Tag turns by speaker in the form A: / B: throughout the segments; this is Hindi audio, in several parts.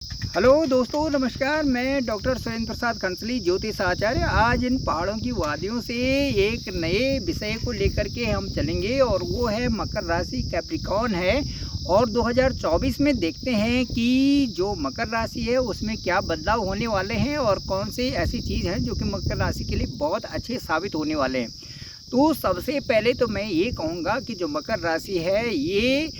A: हेलो दोस्तों, नमस्कार। मैं डॉक्टर सुरेंद्र प्रसाद खंसली, ज्योतिष आचार्य। आज इन पहाड़ों की वादियों से एक नए विषय को लेकर के हम चलेंगे और वो है मकर राशि, कैप्रिकॉर्न है। और 2024 में देखते हैं कि जो मकर राशि है उसमें क्या बदलाव होने वाले हैं और कौन सी ऐसी चीज़ है जो कि मकर राशि के लिए बहुत अच्छे साबित होने वाले हैं। तो सबसे पहले तो मैं ये कहूँगा कि जो मकर राशि है ये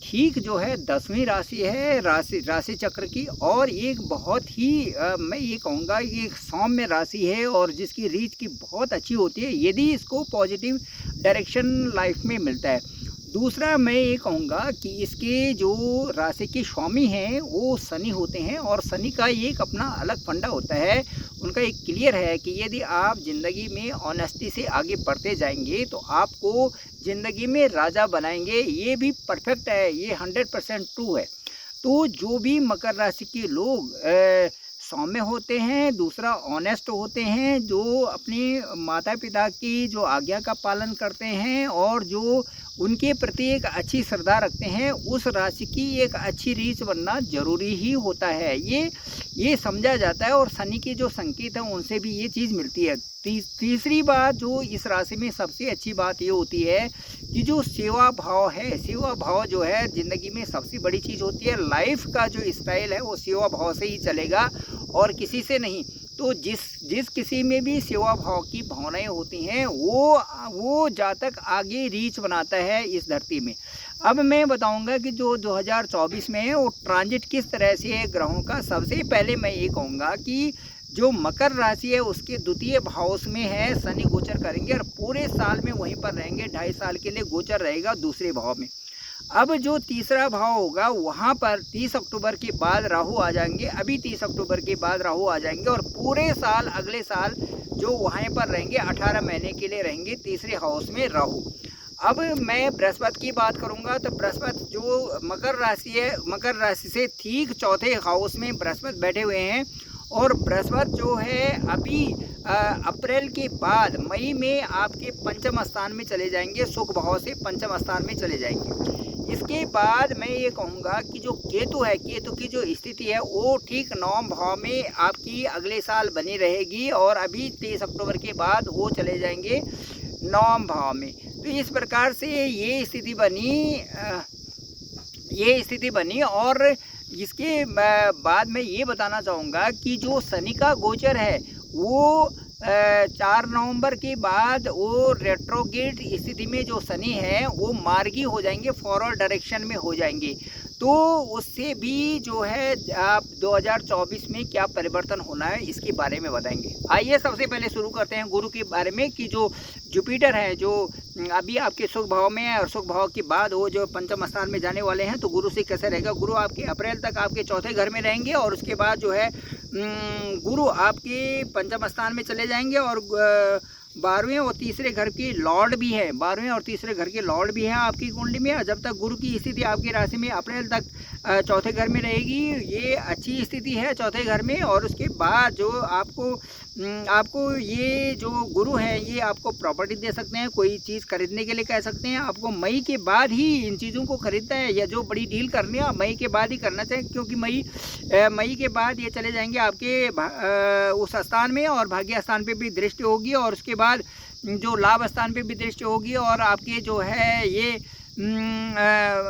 A: ठीक जो है 10वीं राशि है राशि चक्र की, और एक बहुत ही मैं ये कहूँगा ये एक सौम्य राशि है और जिसकी रीच की बहुत अच्छी होती है यदि इसको पॉजिटिव डायरेक्शन लाइफ में मिलता है। दूसरा मैं ये कहूँगा कि इसके जो राशि के स्वामी हैं वो शनि होते हैं और शनि का एक अपना अलग फंडा होता है। उनका एक क्लियर है कि यदि आप ज़िंदगी में ऑनेस्टी से आगे बढ़ते जाएंगे तो आपको ज़िंदगी में राजा बनाएंगे। ये भी परफेक्ट है, ये 100% ट्रू है। तो जो भी मकर राशि के लोग सौम्य होते हैं, दूसरा ऑनेस्ट होते हैं, जो अपने माता पिता की जो आज्ञा का पालन करते हैं और जो उनके प्रति एक अच्छी श्रद्धा रखते हैं, उस राशि की एक अच्छी रीच बनना जरूरी ही होता है। ये समझा जाता है और शनि के जो संकेत हैं उनसे भी ये चीज़ मिलती है। तीसरी बात जो इस राशि में सबसे अच्छी बात ये होती है कि जो सेवा भाव है, सेवा भाव जो है ज़िंदगी में सबसे बड़ी चीज़ होती है। लाइफ का जो स्टाइल है वो सेवा भाव से ही चलेगा और किसी से नहीं। तो जिस किसी में भी सेवा भाव की भावनाएं होती हैं वो जातक आगे रीच बनाता है इस धरती में। अब मैं बताऊंगा कि जो 2024 में है वो ट्रांजिट किस तरह से है ग्रहों का। सबसे पहले मैं ये कहूँगा कि जो मकर राशि है उसके द्वितीय भाव में है शनि गोचर करेंगे और पूरे साल में वहीं पर रहेंगे। 2.5 साल के लिए गोचर रहेगा दूसरे भाव में। अब जो तीसरा भाव होगा वहाँ पर 30 अक्टूबर के बाद राहु आ जाएंगे। अभी 30 अक्टूबर के बाद राहु आ जाएंगे और पूरे साल अगले साल जो वहाँ पर रहेंगे 18 महीने के लिए रहेंगे तीसरे हाउस में राहु। अब मैं बृहस्पति की बात करूंगा तो बृहस्पति जो मकर राशि है, मकर राशि से ठीक चौथे हाउस में बृहस्पति बैठे हुए हैं और बृहस्पति जो है अभी अप्रैल के बाद मई में आपके पंचम स्थान में चले जाएंगे, सुख भाव से पंचम स्थान में चले जाएंगे। इसके बाद मैं ये कहूँगा कि जो केतु है, केतु की जो स्थिति है वो ठीक 9 भाव में आपकी अगले साल बनी रहेगी और अभी 23 अक्टूबर के बाद वो चले जाएंगे 9 भाव में। तो इस प्रकार से ये स्थिति बनी और इसके बाद मैं ये बताना चाहूँगा कि जो शनि का गोचर है वो 4 नवंबर के बाद वो रेट्रोगेट स्थिति में जो शनि है वो मार्गी हो जाएंगे, फॉरवर्ड डायरेक्शन में हो जाएंगे। तो उससे भी जो है आप 2024 में क्या परिवर्तन होना है इसके बारे में बताएंगे। आइए सबसे पहले शुरू करते हैं गुरु के बारे में कि जो जुपिटर है जो अभी आपके सुख भाव में है और सुख भाव के बाद वो जो पंचम स्थान में जाने वाले हैं। तो गुरु से कैसे रहेगा, गुरु आपके अप्रैल तक आपके चौथे घर में रहेंगे और उसके बाद जो है गुरु आपके पंचम स्थान में चले जाएंगे और 12वें और तीसरे घर की लॉर्ड भी है, 12वें और तीसरे घर के लॉर्ड भी हैं आपकी कुंडली में। जब तक गुरु की स्थिति आपकी राशि में अप्रैल तक चौथे घर में रहेगी, ये अच्छी स्थिति है चौथे घर में। और उसके बाद जो आपको ये जो गुरु है ये आपको प्रॉपर्टी दे सकते हैं, कोई चीज़ खरीदने के लिए कह सकते हैं। आपको मई के बाद ही इन चीज़ों को खरीदना है या जो बड़ी डील करनी है मई के बाद ही करना चाहिए, क्योंकि मई के बाद ये चले जाएंगे आपके उस स्थान में और भाग्य स्थान पे भी दृष्टि होगी और उसके बाद जो लाभ स्थान पे भी दृष्टि होगी और आपके जो है ये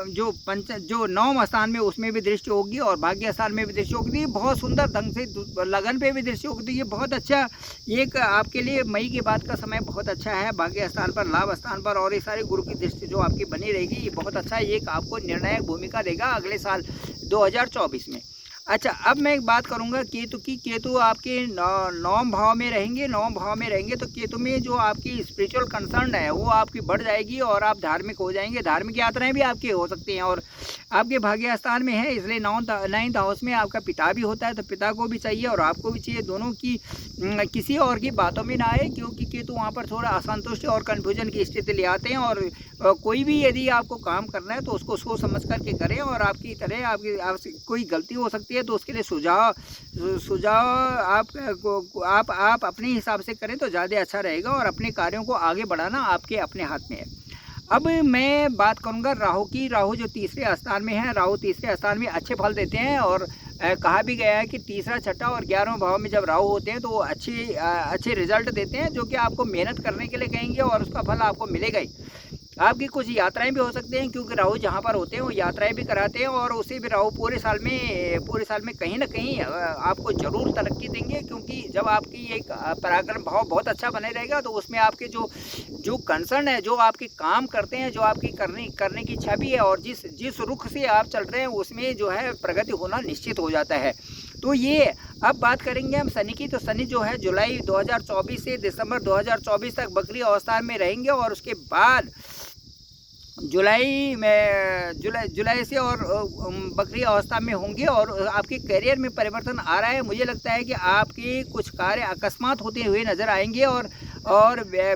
A: जो 9वें स्थान में उसमें भी दृष्टि होगी और भाग्य स्थान में भी दृष्टि होगी। बहुत सुंदर ढंग से लगन पे भी दृष्टि होगी। तो ये बहुत अच्छा एक आपके लिए मई के बाद का समय बहुत अच्छा है भाग्य स्थान पर, लाभ स्थान पर और ये सारी गुरु की दृष्टि जो आपकी बनी रहेगी ये बहुत अच्छा एक आपको निर्णायक भूमिका देगा अगले साल 2024 में। अच्छा, अब मैं एक बात करूंगा केतु की। केतु आपके 9 भाव में रहेंगे, 9 भाव में रहेंगे तो केतु में जो आपकी स्पिरिचुअल कंसर्न है वो आपकी बढ़ जाएगी और आप धार्मिक हो जाएंगे। धार्मिक यात्राएं भी आपकी हो सकती हैं और आपके भाग्य स्थान में है इसलिए 9th हाउस में आपका पिता भी होता है तो पिता को भी चाहिए और आपको भी चाहिए। दोनों की किसी और की बातों में ना आए, क्योंकि केतु वहाँ पर थोड़ा असंतुष्ट और कन्फ्यूजन की स्थिति ले आते हैं। और कोई भी यदि आपको काम करना है तो उसको सोच समझ करके करें और आपकी तरह आपकी कोई गलती हो सकती है तो उसके लिए सुझाव आप अपने हिसाब से करें तो ज़्यादा अच्छा रहेगा और अपने कार्यों को आगे बढ़ाना आपके अपने हाथ में है। अब मैं बात करूँगा राहु की। राहु जो तीसरे स्थान में है, राहु तीसरे स्थान में अच्छे फल देते हैं और कहा भी गया है कि तीसरा, छठा और 11वां भाव में जब राहु होते हैं तो वो अच्छे रिजल्ट देते हैं, जो कि आपको मेहनत करने के लिए कहेंगे और उसका फल आपको मिलेगा ही। आपकी कुछ यात्राएं भी हो सकती हैं, क्योंकि राहु जहाँ पर होते हैं वो यात्राएं भी कराते हैं, और उसी भी राहु पूरे साल में कहीं ना कहीं आपको ज़रूर तरक्की देंगे, क्योंकि जब आपकी एक पराक्रम भाव बहुत अच्छा बने रहेगा तो उसमें आपके जो जो कंसर्न है, जो आपके काम करते हैं, जो आपकी करने की इच्छा भी है, और जिस रुख से आप चल रहे हैं उसमें जो है प्रगति होना निश्चित हो जाता है। तो ये अब बात करेंगे हम शनि की। तो शनि जो है जुलाई 2024 से दिसंबर 2024 तक बकरी अवस्था में रहेंगे, और उसके बाद जुलाई से और बकरी अवस्था में होंगे, और आपके करियर में परिवर्तन आ रहा है। मुझे लगता है कि आपके कुछ कार्य अकस्मात होते हुए नज़र आएंगे, और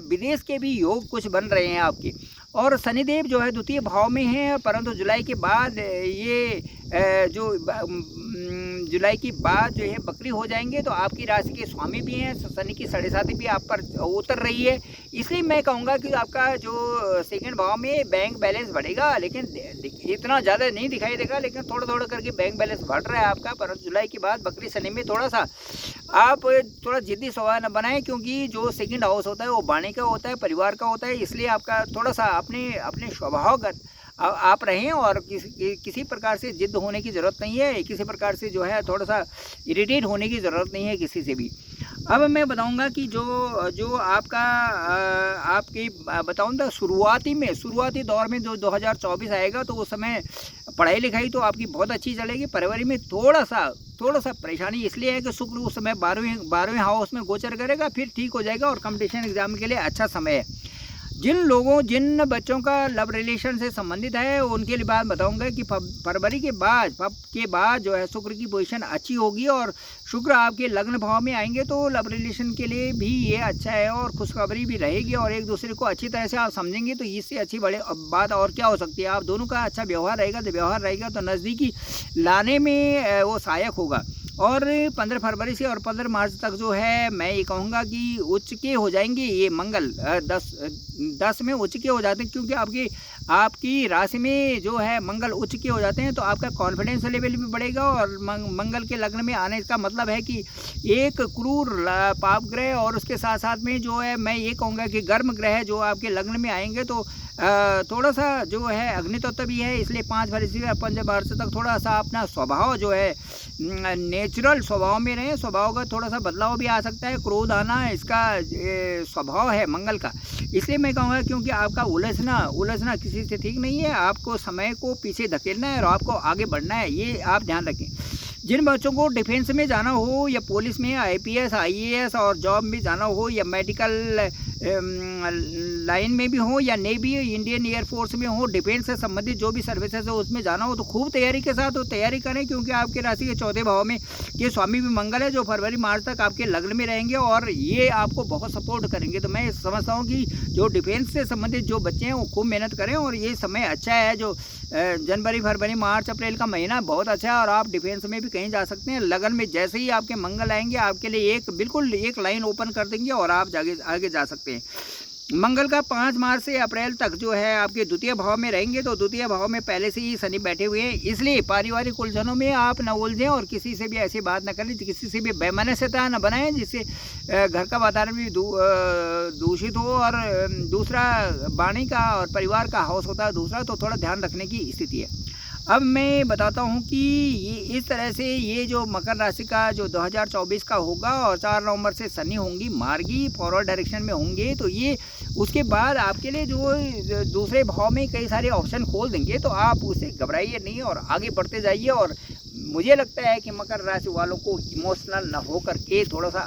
A: विदेश के भी योग कुछ बन रहे हैं आपके। और शनिदेव जो है द्वितीय भाव में है, परंतु जुलाई के बाद जुलाई के बाद जो है बकरी हो जाएंगे, तो आपकी राशि के स्वामी भी हैं, शनि की 7.5 भी आप पर उतर रही है। इसलिए मैं कहूँगा कि आपका जो सेकंड भाव में बैंक बैलेंस बढ़ेगा, लेकिन इतना ज़्यादा नहीं दिखाई देगा, लेकिन थोड़ा थोड़ा करके बैंक बैलेंस बढ़ रहा है आपका। परंतु जुलाई के बाद बकरी शनि में थोड़ा सा आप थोड़ा जिद्दी स्वभाव न बनाएं, क्योंकि जो सेकंड हाउस होता है वो वाणी का होता है, परिवार का होता है। इसलिए आपका थोड़ा सा अपने स्वभावगत आप रहें, और किसी प्रकार से जिद्द होने की ज़रूरत नहीं है, किसी प्रकार से जो है थोड़ा सा इरिटेट होने की ज़रूरत नहीं है किसी से भी। अब मैं बताऊंगा कि जो आपका आपकी बताऊँ तो शुरुआती दौर में जो 2024 आएगा, तो उस समय पढ़ाई लिखाई तो आपकी बहुत अच्छी चलेगी। फरवरी में थोड़ा सा परेशानी इसलिए है कि शुक्र उस समय 12वें हाउस में गोचर करेगा, फिर ठीक हो जाएगा, और कंपटीशन एग्जाम के लिए अच्छा समय है। जिन बच्चों का लव रिलेशन से संबंधित है उनके लिए बात बताऊंगा कि फरवरी के बाद जो है शुक्र की पोजीशन अच्छी होगी, और शुक्र आपके लग्न भाव में आएंगे, तो लव रिलेशन के लिए भी ये अच्छा है, और खुशखबरी भी रहेगी, और एक दूसरे को अच्छी तरह से आप समझेंगे, तो इससे अच्छी बड़े बात और क्या हो सकती है। आप दोनों का अच्छा व्यवहार रहेगा तो नज़दीकी लाने में वो सहायक होगा। और 15 फरवरी से और 15 मार्च तक जो है मैं ये कहूँगा कि उच्च के हो जाएंगे ये मंगल 10 में उच्च के हो जाते हैं, क्योंकि आपकी राशि में जो है मंगल उच्च के हो जाते हैं, तो आपका कॉन्फिडेंस लेवल भी बढ़ेगा। और मंगल के लग्न में आने का मतलब है कि एक क्रूर पाप ग्रह, और उसके साथ साथ में जो है मैं ये कहूँगा कि गर्म ग्रह जो आपके लग्न में आएंगे, तो थोड़ा सा जो है अग्नितत्व भी है। इसलिए 5 फरवरी से 5 मार्च तक थोड़ा सा अपना स्वभाव जो है नेचुरल स्वभाव में रहें। स्वभाव का थोड़ा सा बदलाव भी आ सकता है, क्रोध आना इसका स्वभाव है मंगल का। इसलिए मैं कहूँगा क्योंकि आपका उलझना किसी से ठीक नहीं है। आपको समय को पीछे धकेलना है और आपको आगे बढ़ना है, ये आप ध्यान रखें। जिन बच्चों को डिफेंस में जाना हो, या पुलिस में IPS IAS और जॉब में जाना हो, या मेडिकल लाइन में भी हो, या नेवी इंडियन एयरफोर्स में हो, डिफेंस से संबंधित जो भी सर्विसेज है उसमें जाना हो, तो खूब तैयारी के साथ तैयारी करें, क्योंकि आपके राशि के 4थे भाव में ये स्वामी भी मंगल है, जो फरवरी मार्च तक आपके लग्न में रहेंगे, और ये आपको बहुत सपोर्ट करेंगे। तो मैं समझता हूँ कि जो डिफेंस से संबंधित जो बच्चे हैं वो खूब मेहनत करें, और ये समय अच्छा है। जो जनवरी फरवरी मार्च अप्रैल का महीना बहुत अच्छा है, और आप डिफेंस में भी कहीं जा सकते हैं। लगन में जैसे ही आपके मंगल आएंगे, आपके लिए बिल्कुल एक लाइन ओपन कर देंगे, और आप आगे जा सकते हैं। मंगल का 5 मार्च से अप्रैल तक जो है आपके द्वितीय भाव में रहेंगे, तो द्वितीय भाव में पहले से ही शनि बैठे हुए हैं। इसलिए पारिवारिक उलझनों में आप न उलझें, और किसी से भी ऐसी बात न करें, किसी से भी बेमनस्यता न बनाएं, जिससे घर का वातावरण भी दूषित हो। और दूसरा वाणी का और परिवार का हाउस होता है दूसरा, तो थोड़ा ध्यान रखने की स्थिति है। अब मैं बताता हूँ कि ये इस तरह से ये जो मकर राशि का जो 2024 का होगा, और 4 नवंबर से शनि होंगी मार्गी फॉरवर्ड डायरेक्शन में होंगे, तो ये उसके बाद आपके लिए जो दूसरे भाव में कई सारे ऑप्शन खोल देंगे, तो आप उससे घबराइए नहीं और आगे बढ़ते जाइए। और मुझे लगता है कि मकर राशि वालों को इमोशनल न हो करके थोड़ा सा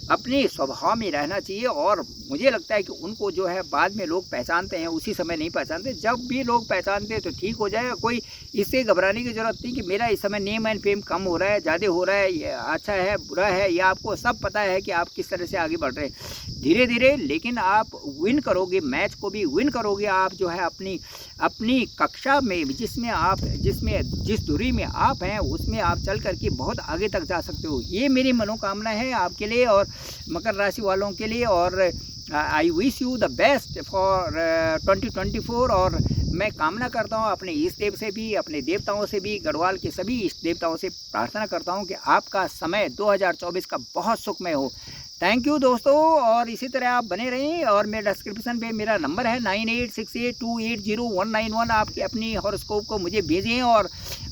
A: अपने स्वभाव में रहना चाहिए। और मुझे लगता है कि उनको जो है बाद में लोग पहचानते हैं, उसी समय नहीं पहचानते। जब भी लोग पहचानते हैं तो ठीक हो जाएगा, कोई इससे घबराने की ज़रूरत नहीं कि मेरा इस समय नेम एंड फेम कम हो रहा है, ज़्यादा हो रहा है, ये अच्छा है बुरा है, या आपको सब पता है कि आप किस तरह से आगे बढ़ रहे हैं। धीरे धीरे लेकिन आप विन करोगे, मैच को भी विन करोगे। आप जो है अपनी कक्षा में जिस दूरी में आप हैं उसमें आप चल करके बहुत आगे तक जा सकते हो। ये मेरी मनोकामना है आपके लिए और मकर राशि वालों के लिए। और I wish you the best for 2024। और मैं कामना करता हूँ अपने इष्ट देव से भी, अपने देवताओं से भी, गढ़वाल के सभी इष्ट देवताओं से प्रार्थना करता हूँ कि आपका समय 2024 का बहुत सुखमय हो। थैंक यू दोस्तों, और इसी तरह आप बने रहें। और मेरे डिस्क्रिप्शन पे मेरा नंबर है 9868280191। आपकी अपनी हॉरोस्कोप को मुझे भेजें और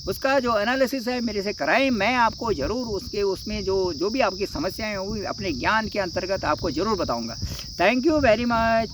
A: उसका जो एनालिसिस है मेरे से कराएं। मैं आपको ज़रूर उसमें जो भी आपकी समस्याएं होंगी अपने ज्ञान के अंतर्गत आपको ज़रूर बताऊंगा। Thank you very much.